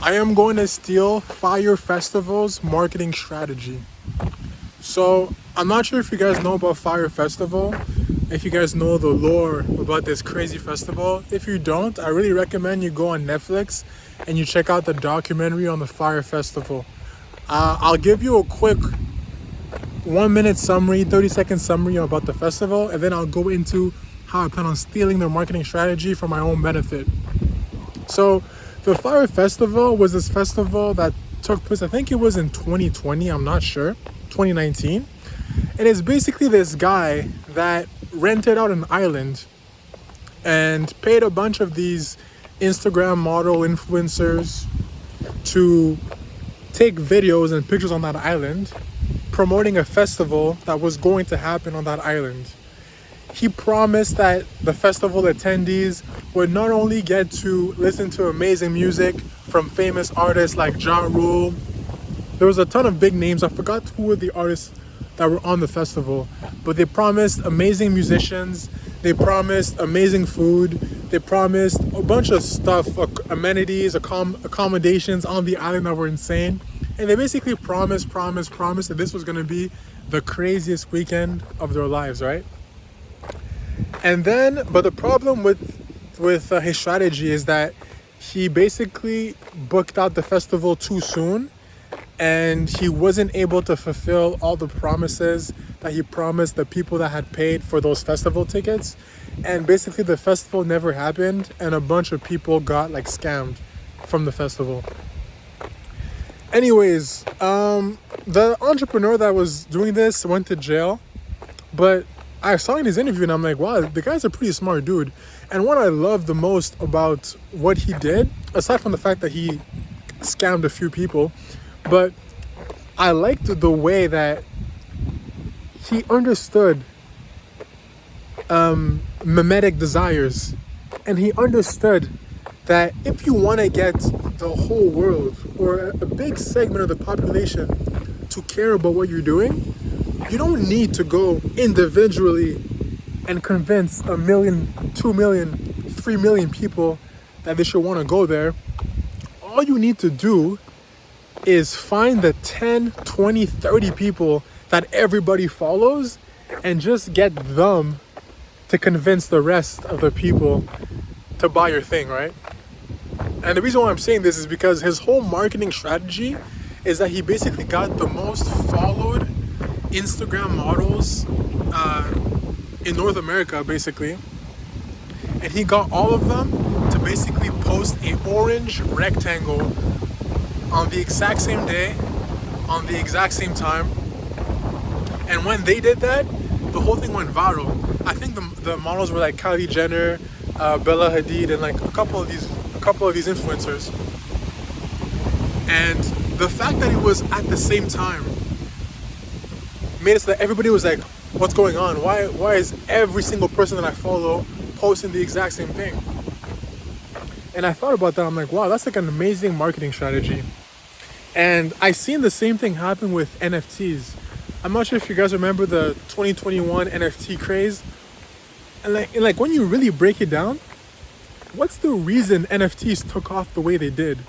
I am going to steal Fyre Festival's marketing strategy. So I'm not sure if you guys know about Fyre Festival, if you guys know the lore about this crazy festival. If you don't, I really recommend you go on Netflix and you check out the documentary on the Fyre Festival. I'll give you a quick 1 minute summary, 30-second summary about the festival, and then I'll go into how I plan on stealing their marketing strategy for my own benefit. So the Fyre Festival was this festival that took place, I think it was in 2020, I'm not sure, 2019. And it's basically this guy that rented out an island and paid a bunch of these Instagram model influencers to take videos and pictures on that island, promoting a festival that was going to happen on that island. He promised that the festival attendees would not only get to listen to amazing music from famous artists like Ja Rule. There was a ton of big names. I forgot who were the artists that were on the festival, but they promised amazing musicians. They promised amazing food. They promised a bunch of stuff, amenities, accommodations on the island that were insane. And they basically promised that this was going to be the craziest weekend of their lives, right? And then, but the problem with his strategy is that he basically booked out the festival too soon, and he wasn't able to fulfill all the promises that he promised the people that had paid for those festival tickets. And basically the festival never happened, and a bunch of people got like scammed from the festival. Anyways, the entrepreneur that was doing this went to jail, but I saw in his interview and I'm like, wow, the guy's a pretty smart dude. And what I love the most about what he did, aside from the fact that he scammed a few people, but I liked the way that he understood mimetic desires. And he understood that if you want to get the whole world or a big segment of the population to care about what you're doing, you don't need to go individually and convince 1 million, 2 million, 3 million people that they should want to go there. All you need to do is find the 10, 20, 30 people that everybody follows and just get them to convince the rest of the people to buy your thing, right? And the reason why I'm saying this is because his whole marketing strategy is that he basically got the most followed Instagram models in North America, basically, and he got all of them to basically post an orange rectangle on the exact same day, on the exact same time. And when they did that, the whole thing went viral. I think the models were like Kylie Jenner, Bella Hadid, and like a couple of these influencers. And the fact that it was at the same time made it so that everybody was like, what's going on? Why is every single person that I follow posting the exact same thing? And I thought about that. I'm like, wow, that's like an amazing marketing strategy. And I seen the same thing happen with NFTs. I'm not sure if you guys remember the 2021 NFT craze. And like when you really break it down, what's the reason NFTs took off the way they did?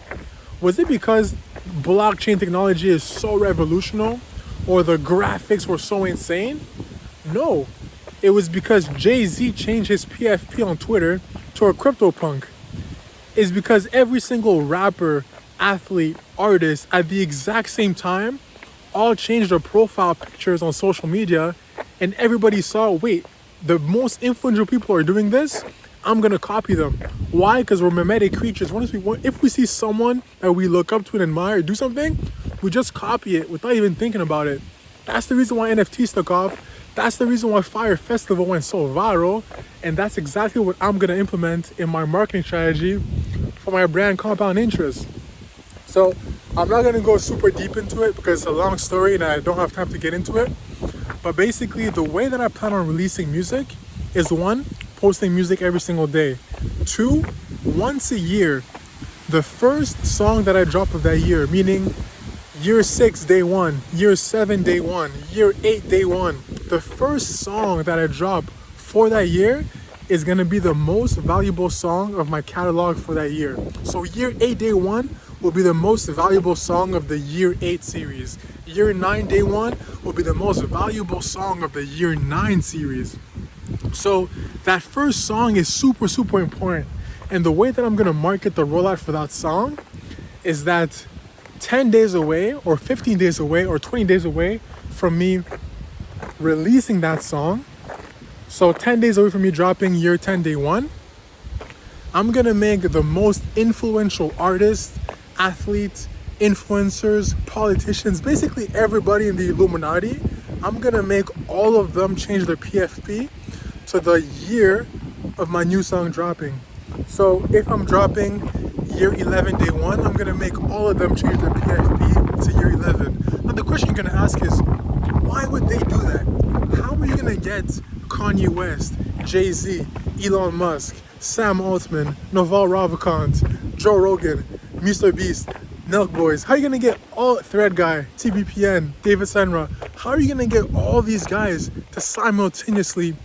Was it because blockchain technology is so revolutionary, or the graphics were so insane? No, it was because Jay-Z changed his PFP on Twitter to a CryptoPunk. It's because every single rapper, athlete, artist at the exact same time all changed their profile pictures on social media, and everybody saw, wait, the most influential people are doing this, I'm gonna copy them. Why? Because we're mimetic creatures. If we see someone that we look up to and admire do something, we just copy it without even thinking about it. That's the reason why NFTs took off. That's the reason why Fyre Festival went so viral. And that's exactly what I'm gonna implement in my marketing strategy for my brand Compound Interest. So I'm not gonna go super deep into it because it's a long story and I don't have time to get into it. But basically, the way that I plan on releasing music is, 1, posting music every single day. 2, once a year, the first song that I drop of that year, meaning year 6, day 1, year 7, day 1, year 8, day 1, the first song that I drop for that year is going to be the most valuable song of my catalog for that year. So year 8, day 1 will be the most valuable song of the year 8 series. Year 9, day 1 will be the most valuable song of the year 9 series. So that first song is super, super important. And the way that I'm gonna market the rollout for that song is that 10 days away or 15 days away or 20 days away from me releasing that song, so 10 days away from me dropping year 10, day 1, I'm gonna make the most influential artists, athletes, influencers, politicians, basically everybody in the Illuminati, I'm gonna make all of them change their PFP to the year of my new song dropping. So if I'm dropping year 11, day 1, I'm gonna make all of them change their PFP to year 11. Now the question you're gonna ask is, why would they do that? How are you gonna get Kanye West, Jay-Z, Elon Musk, Sam Altman, Naval Ravikant, Joe Rogan, Mr. Beast, Nelk Boys? How are you gonna get all Thread Guy, TBPN, David Senra? How are you gonna get all these guys to simultaneously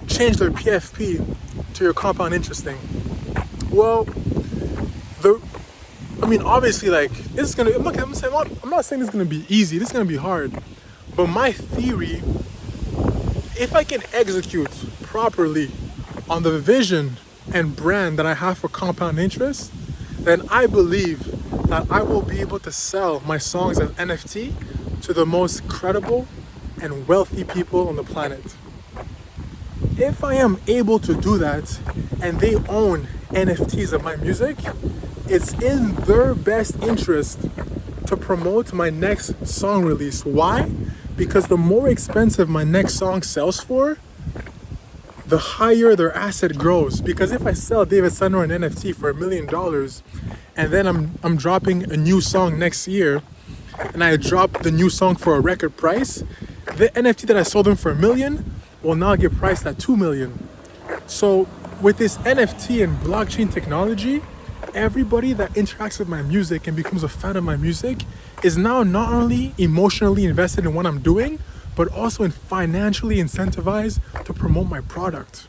change their PFP to your compound interest thing? Well, obviously, like, it's gonna. I'm not saying it's gonna be easy. This is gonna be hard. But my theory, if I can execute properly on the vision and brand that I have for compound interest, then I believe that I will be able to sell my songs as NFT to the most credible and wealthy people on the planet. If I am able to do that and they own NFTs of my music, it's in their best interest to promote my next song release. Why? Because the more expensive my next song sells for, the higher their asset grows. Because if I sell David Senra an NFT for $1 million and then I'm dropping a new song next year and I drop the new song for a record price, the NFT that I sold them for $1 million will now get priced at $2 million. So with this NFT and blockchain technology, everybody that interacts with my music and becomes a fan of my music is now not only emotionally invested in what I'm doing, but also in financially incentivized to promote my product.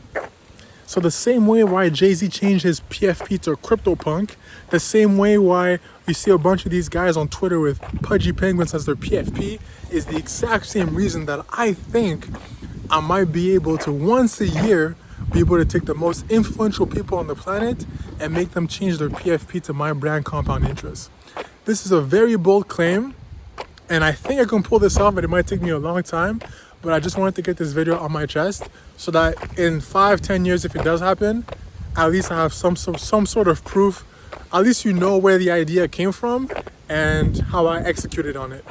So the same way why Jay-Z changed his PFP to CryptoPunk, the same way why you see a bunch of these guys on Twitter with Pudgy Penguins as their PFP, is the exact same reason that I think I might be able to once a year be able to take the most influential people on the planet and make them change their PFP to my brand compound interest. This is a very bold claim, and I think I can pull this off, but it might take me a long time. But I just wanted to get this video on my chest so that in 5-10 years, if it does happen, at least I have some sort of proof. At least you know where the idea came from and how I executed on it.